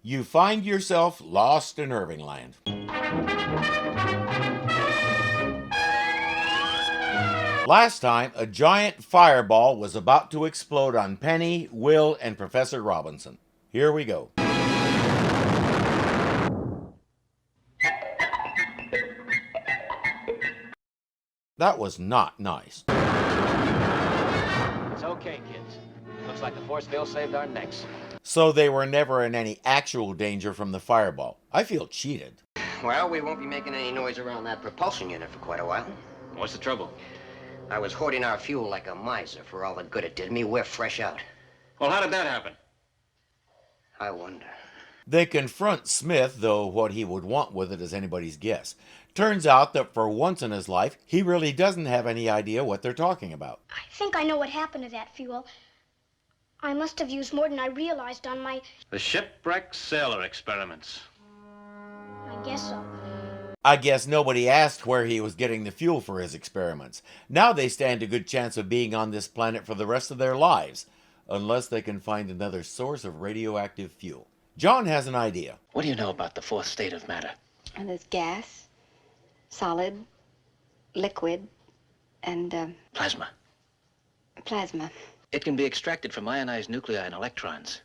you find yourself lost in Irvingland. Last time, a giant fireball was about to explode on Penny, Will, and Professor Robinson. Here we go. That was not nice. It's okay, kids. Looks like the force field saved our necks. So they were never in any actual danger from the fireball. I feel cheated. Well, we won't be making any noise around that propulsion unit for quite a while. What's the trouble? I was hoarding our fuel like a miser for all the good it did me. We're fresh out. Well, how did that happen? I wonder. They confront Smith, though what he would want with it is anybody's guess. Turns out that for once in his life, he really doesn't have any idea what they're talking about. I think I know what happened to that fuel. I must have used more than I realized on my... The shipwreck sailor experiments. I guess so. I guess nobody asked where he was getting the fuel for his experiments. Now they stand a good chance of being on this planet for the rest of their lives, unless they can find another source of radioactive fuel. John has an idea. What do you know about the fourth state of matter? And there's gas, solid, liquid, and Plasma. plasma. It can be extracted from ionized nuclei and electrons.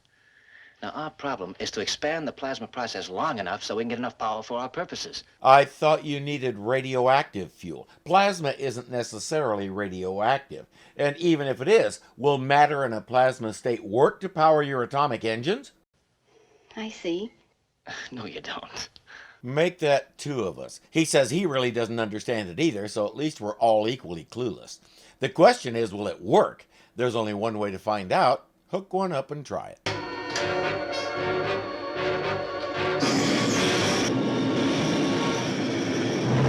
Now, our problem is to expand the plasma process long enough so we can get enough power for our purposes. I thought you needed radioactive fuel. Plasma isn't necessarily radioactive. And even if it is, will matter in a plasma state work to power your atomic engines? I see. No, you don't. Make that two of us. He says he really doesn't understand it either, so at least we're all equally clueless. The question is, will it work? There's only one way to find out. Hook one up and try it.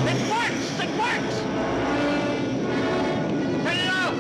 It works! It works! Turn it off!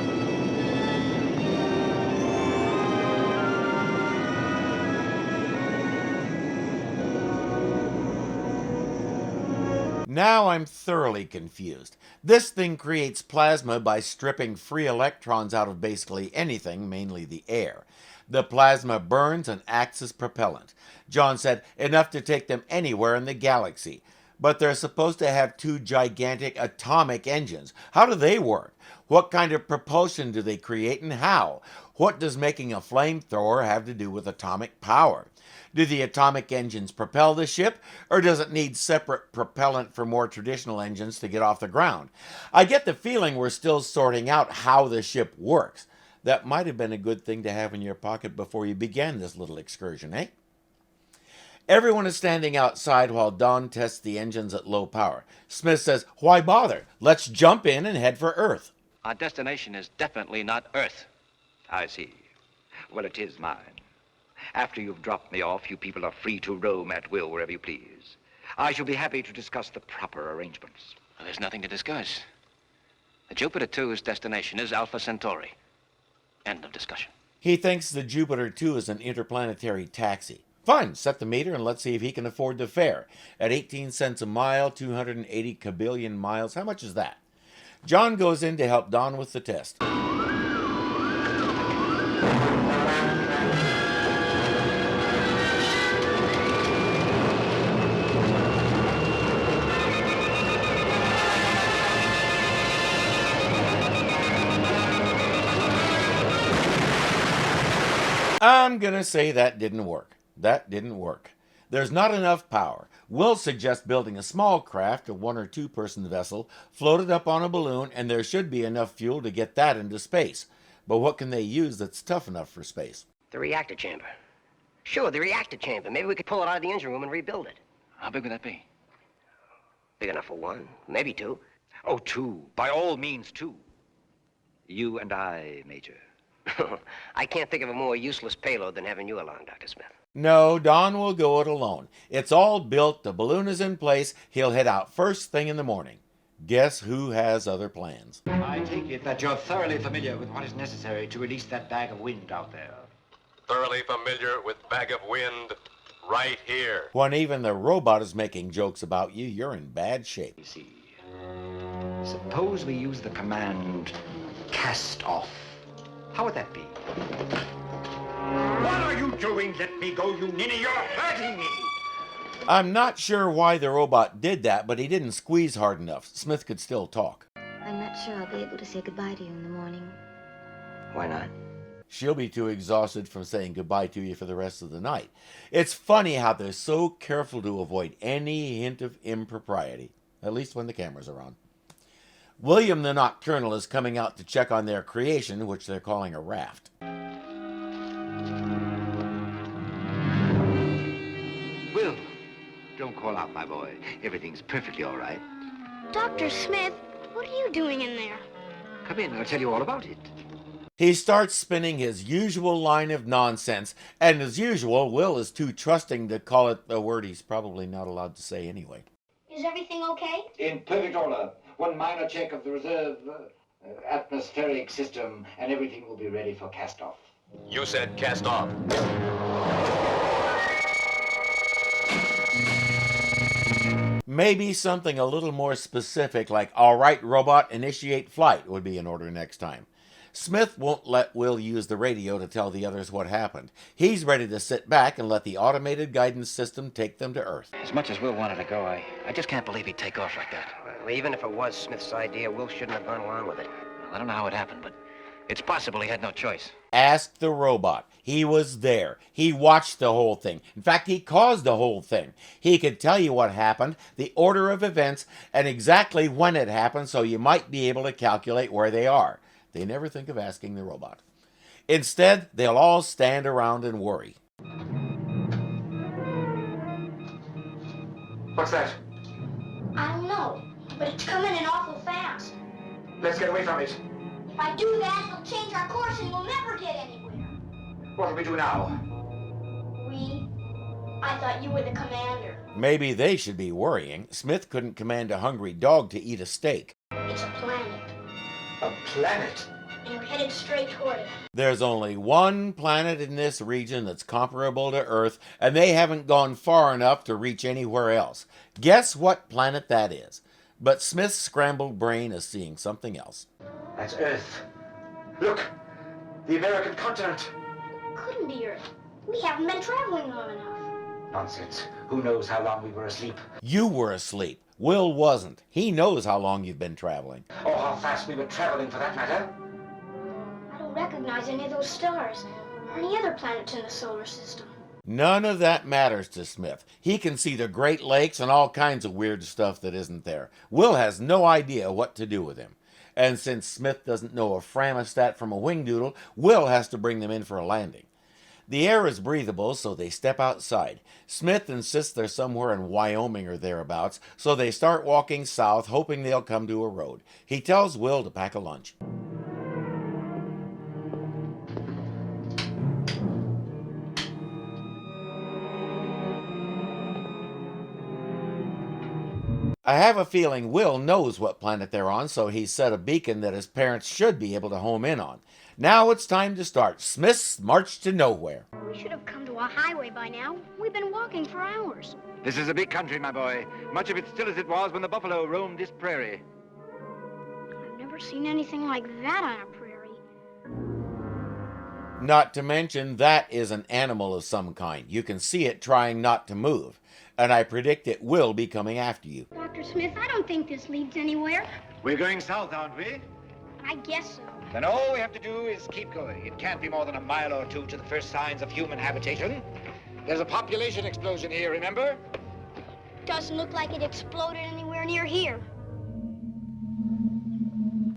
Now I'm thoroughly confused. This thing creates plasma by stripping free electrons out of basically anything, mainly the air. The plasma burns and acts as propellant. John said enough to take them anywhere in the galaxy. But they're supposed to have two gigantic atomic engines. How do they work? What kind of propulsion do they create and how? What does making a flamethrower have to do with atomic power? Do the atomic engines propel the ship, or does it need separate propellant for more traditional engines to get off the ground? I get the feeling we're still sorting out how the ship works. That might have been a good thing to have in your pocket before you began this little excursion, eh? Everyone is standing outside while Don tests the engines at low power. Smith says, "Why bother? Let's jump in and head for Earth." Our destination is definitely not Earth. I see. Well, it is mine. After you've dropped me off, you people are free to roam at will wherever you please. I shall be happy to discuss the proper arrangements. Well, there's nothing to discuss. The Jupiter 2's destination is Alpha Centauri. End of discussion. He thinks the Jupiter 2 is an interplanetary taxi. Fine, set the meter and let's see if he can afford the fare. At 18 cents a mile, 280 kabillion miles, how much is that? John goes in to help Don with the test. I'm gonna say that didn't work. That didn't work. There's not enough power. We'll suggest building a small craft, a 1 or 2 person vessel, floated up on a balloon, and there should be enough fuel to get that into space. But what can they use that's tough enough for space? The reactor chamber. Sure, the reactor chamber. Maybe we could pull it out of the engine room and rebuild it. How big would that be? Big enough for 1, maybe 2. Oh, 2. By all means, 2. You and I, Major. I can't think of a more useless payload than having you along, Dr. Smith. No, Don will go it alone. It's all built, the balloon is in place, he'll head out first thing in the morning. Guess who has other plans? I take it that you're thoroughly familiar with what is necessary to release that bag of wind out there. Thoroughly familiar with bag of wind right here. When even the robot is making jokes about you, you're in bad shape. You see, suppose we use the command cast off. How would that be? What are you doing? Let me go, you ninny. You're hurting me. I'm not sure why the robot did that, but he didn't squeeze hard enough. Smith could still talk. I'm not sure I'll be able to say goodbye to you in the morning. Why not? She'll be too exhausted from saying goodbye to you for the rest of the night. It's funny how they're so careful to avoid any hint of impropriety, at least when the cameras are on. William the Nocturnal is coming out to check on their creation, which they're calling a raft. Will, don't call out, my boy. Everything's perfectly all right. Dr. Smith, what are you doing in there? Come in, I'll tell you all about it. He starts spinning his usual line of nonsense, and as usual, Will is too trusting to call it a word he's probably not allowed to say anyway. Is everything okay? In perfect order. One minor check of the reserve atmospheric system, and everything will be ready for cast-off. You said cast off. Maybe something a little more specific like, all right, robot, initiate flight would be in order next time. Smith won't let Will use the radio to tell the others what happened. He's ready to sit back and let the automated guidance system take them to Earth. As much as Will wanted to go, I just can't believe he'd take off like that. Well, even if it was Smith's idea, Will shouldn't have gone along with it. Well, I don't know how it happened, but it's possible he had no choice. Ask the robot. He was there. He watched the whole thing. In fact, he caused the whole thing. He could tell you what happened, the order of events, and exactly when it happened, so you might be able to calculate where they are. They never think of asking the robot. Instead, they'll all stand around and worry. What's that? I don't know, but it's coming in awful fast. Let's get away from it. If I do that, it'll change our course and we'll never get anywhere. What do we do now? I thought you were the commander. Maybe they should be worrying. Smith couldn't command a hungry dog to eat a steak. It's a planet, A planet? and we're headed straight toward it. There's only one planet in this region that's comparable to Earth, and they haven't gone far enough to reach anywhere else. Guess what planet that is? But Smith's scrambled brain is seeing something else. That's Earth. Look! The American continent! Couldn't be Earth. We haven't been traveling long enough. Nonsense. Who knows how long we were asleep? You were asleep. Will wasn't. He knows how long you've been traveling. Or how fast we were traveling, for that matter. I don't recognize any of those stars or any other planets in the solar system. None of that matters to Smith. He can see the Great Lakes and all kinds of weird stuff that isn't there. Will has no idea what to do with him. And since Smith doesn't know a framostat from a wingdoodle, Will has to bring them in for a landing. The air is breathable, so they step outside. Smith insists they're somewhere in Wyoming or thereabouts, so they start walking south, hoping they'll come to a road. He tells Will to pack a lunch. I have a feeling Will knows what planet they're on, so he's set a beacon that his parents should be able to home in on. Now it's time to start Smith's March to Nowhere. We should have come to a highway by now. We've been walking for hours. This is a big country, my boy. Much of it still as it was when the buffalo roamed this prairie. I've never seen anything like that on a prairie. Not to mention, that is an animal of some kind. You can see it trying not to move. And I predict it will be coming after you. Dr. Smith, I don't think this leads anywhere. We're going south, aren't we? I guess so. Then all we have to do is keep going. It can't be more than a mile or two to the first signs of human habitation. There's a population explosion here, remember? Doesn't look like it exploded anywhere near here.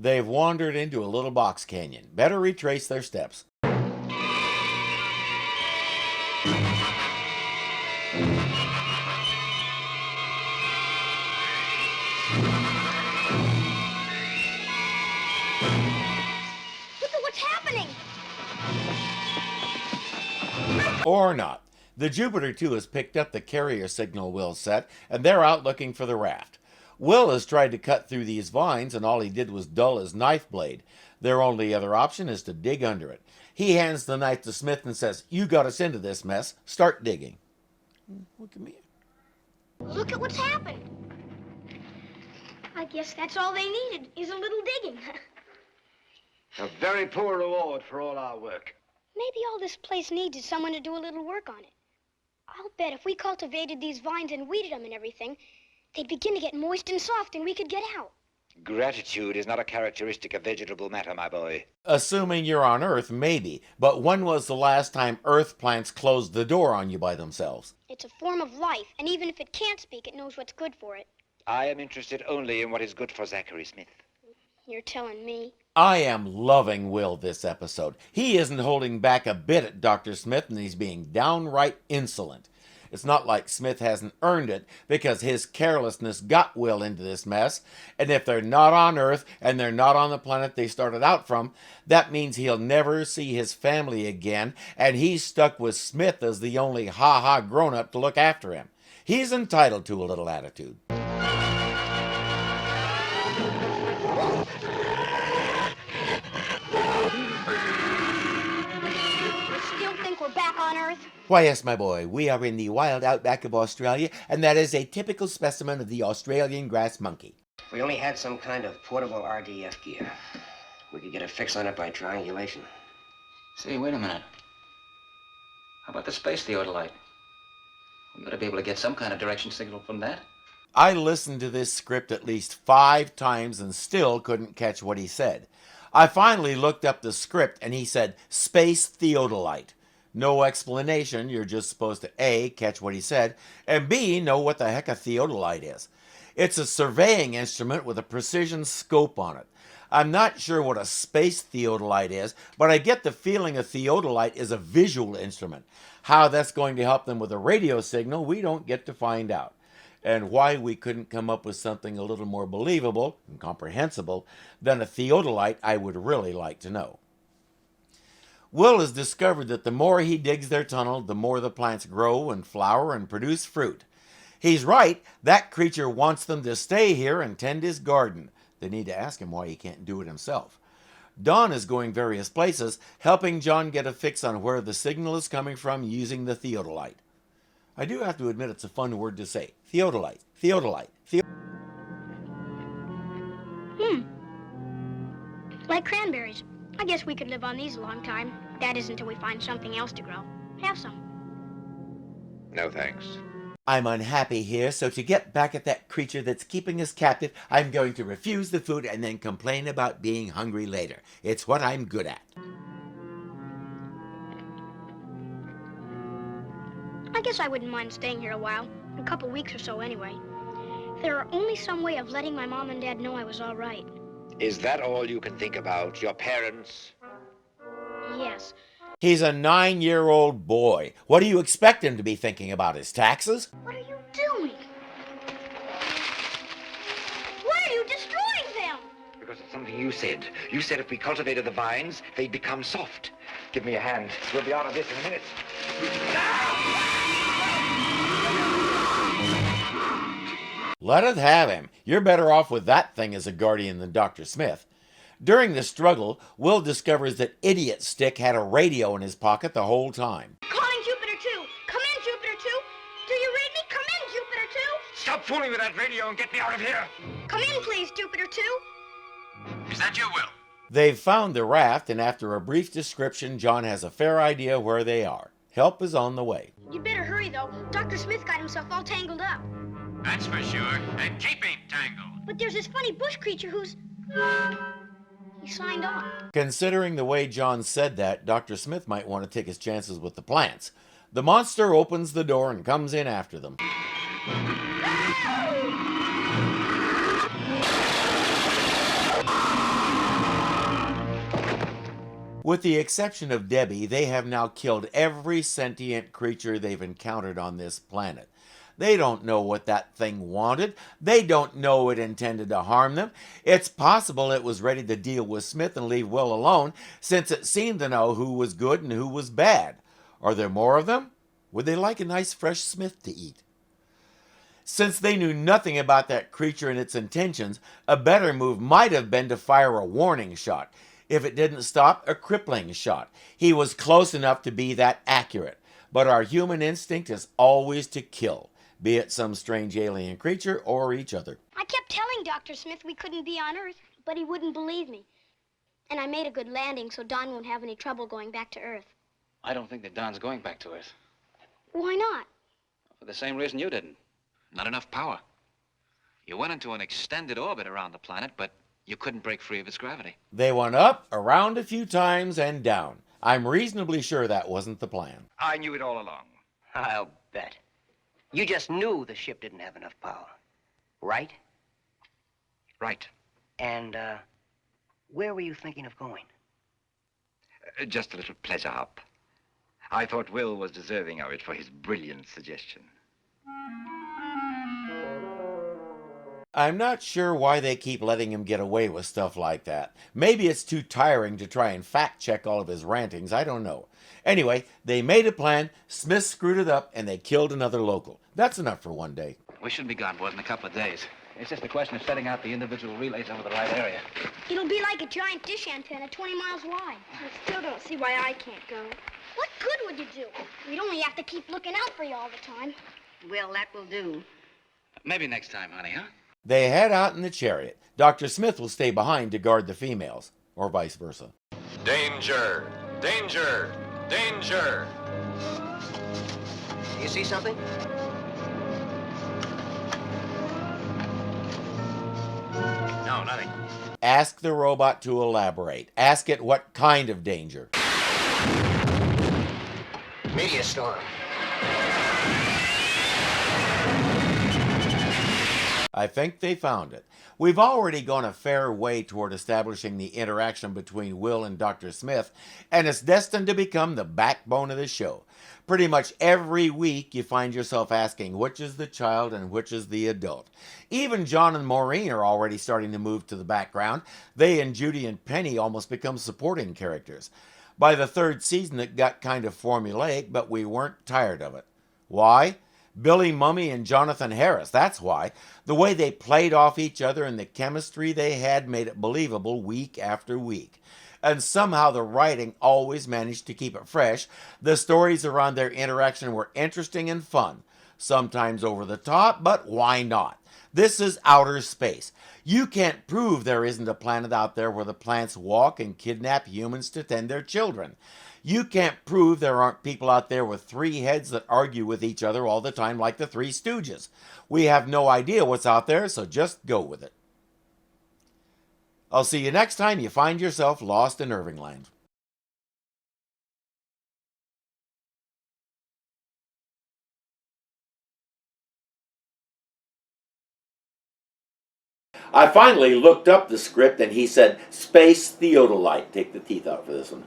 They've wandered into a little box canyon. Better retrace their steps. Or not. The Jupiter 2 has picked up the carrier signal Will set, and they're out looking for the raft. Will has tried to cut through these vines, and all he did was dull his knife blade. Their only other option is to dig under it. He hands the knife to Smith and says, "You got us into this mess. Start digging." Look at me. Look at what's happened. I guess that's all they needed, is a little digging. A very poor reward for all our work. Maybe all this place needs is someone to do a little work on it. I'll bet if we cultivated these vines and weeded them and everything, they'd begin to get moist and soft and we could get out. Gratitude is not a characteristic of vegetable matter, my boy. Assuming you're on Earth, maybe. But when was the last time Earth plants closed the door on you by themselves? It's a form of life, and even if it can't speak, it knows what's good for it. I am interested only in what is good for Zachary Smith. You're telling me. I am loving Will this episode. He isn't holding back a bit at Dr. Smith, and he's being downright insolent. It's not like Smith hasn't earned it, because his carelessness got Will into this mess, and if they're not on Earth and they're not on the planet they started out from, that means he'll never see his family again, and he's stuck with Smith as the only ha-ha grown-up to look after him. He's entitled to a little attitude. Back on Earth? Why, yes, my boy, we are in the wild outback of Australia, and that is a typical specimen of the Australian grass monkey. If we only had some kind of portable RDF gear, we could get a fix on it by triangulation. Say, wait a minute. How about the space theodolite? We ought to be able to get some kind of direction signal from that. I listened to this script at least 5 times and still couldn't catch what he said. I finally looked up the script and he said, space theodolite. No explanation, you're just supposed to A, catch what he said, and B, know what the heck a theodolite is. It's a surveying instrument with a precision scope on it. I'm not sure what a space theodolite is, but I get the feeling a theodolite is a visual instrument. How that's going to help them with a radio signal, we don't get to find out. And why we couldn't come up with something a little more believable and comprehensible than a theodolite, I would really like to know. Will has discovered that the more he digs their tunnel, the more the plants grow and flower and produce fruit. He's right, that creature wants them to stay here and tend his garden. They need to ask him why he can't do it himself. Don is going various places, helping John get a fix on where the signal is coming from using the theodolite. I do have to admit it's a fun word to say. Theodolite, theodolite, Like cranberries. I guess we could live on these a long time. That is until we find something else to grow. Have some. No, thanks. I'm unhappy here, so to get back at that creature that's keeping us captive, I'm going to refuse the food and then complain about being hungry later. It's what I'm good at. I guess I wouldn't mind staying here a while. A couple weeks or so anyway. If there were only some way of letting my mom and dad know I was all right. Is that all you can think about? Your parents? Yes. He's a 9-year-old boy. What do you expect him to be thinking about, his taxes? What are you doing? Why are you destroying them? Because of something you said. You said if we cultivated the vines, they'd become soft. Give me a hand. We'll be out of this in a minute. Let it have him. You're better off with that thing as a guardian than Dr. Smith. During the struggle, Will discovers that Idiot Stick had a radio in his pocket the whole time. Calling Jupiter 2. Come in, Jupiter 2. Do you read me? Come in, Jupiter 2. Stop fooling with that radio and get me out of here. Come in, please, Jupiter 2. Is that you, Will? They've found the raft, and after a brief description, John has a fair idea where they are. Help is on the way. You'd better hurry, though. Dr. Smith got himself all tangled up. That's for sure. And keeping tangled. But there's this funny bush creature who's... He signed on. Considering the way John said that, Dr. Smith might want to take his chances with the plants. The monster opens the door and comes in after them. With the exception of Debbie, they have now killed every sentient creature they've encountered on this planet. They don't know what that thing wanted. They don't know it intended to harm them. It's possible it was ready to deal with Smith and leave Will alone, since it seemed to know who was good and who was bad. Are there more of them? Would they like a nice fresh Smith to eat? Since they knew nothing about that creature and its intentions, a better move might have been to fire a warning shot. If it didn't stop, a crippling shot. He was close enough to be that accurate. But our human instinct is always to kill, be it some strange alien creature or each other. I kept telling Dr. Smith we couldn't be on Earth, but he wouldn't believe me. And I made a good landing so Don won't have any trouble going back to Earth. I don't think that Don's going back to Earth. Why not? For the same reason you didn't. Not enough power. You went into an extended orbit around the planet, but you couldn't break free of its gravity. They went up, around a few times, and down. I'm reasonably sure that wasn't the plan. I knew it all along. I'll bet. You just knew the ship didn't have enough power, right? Right. And, where were you thinking of going? Just a little pleasure hop. I thought Will was deserving of it for his brilliant suggestion. I'm not sure why they keep letting him get away with stuff like that. Maybe it's too tiring to try and fact-check all of his rantings, I don't know. Anyway, they made a plan, Smith screwed it up, and they killed another local. That's enough for one day. We shouldn't be gone more than a couple of days. It's just a question of setting out the individual relays over the right area. It'll be like a giant dish antenna 20 miles wide. I still don't see why I can't go. What good would you do? We'd only have to keep looking out for you all the time. Well, that will do. Maybe next time, honey, huh? They head out in the chariot. Dr. Smith will stay behind to guard the females, or vice versa. Danger! Danger! Danger! You see something? No, nothing. Ask the robot to elaborate. Ask it what kind of danger. Meteor storm. I think they found it. We've already gone a fair way toward establishing the interaction between Will and Dr. Smith, and it's destined to become the backbone of the show. Pretty much every week you find yourself asking which is the child and which is the adult. Even John and Maureen are already starting to move to the background. They and Judy and Penny almost become supporting characters. By the third season it got kind of formulaic, but we weren't tired of it. Why? Billy Mumy and Jonathan Harris, that's why. The way they played off each other and the chemistry they had made it believable week after week. And somehow the writing always managed to keep it fresh. The stories around their interaction were interesting and fun. Sometimes over the top, but why not? This is outer space. You can't prove there isn't a planet out there where the plants walk and kidnap humans to tend their children. You can't prove there aren't people out there with three heads that argue with each other all the time like the Three Stooges. We have no idea what's out there, so just go with it. I'll see you next time you find yourself lost in Irvingland. I finally looked up the script and he said, Space Theodolite. Take the teeth out for this one.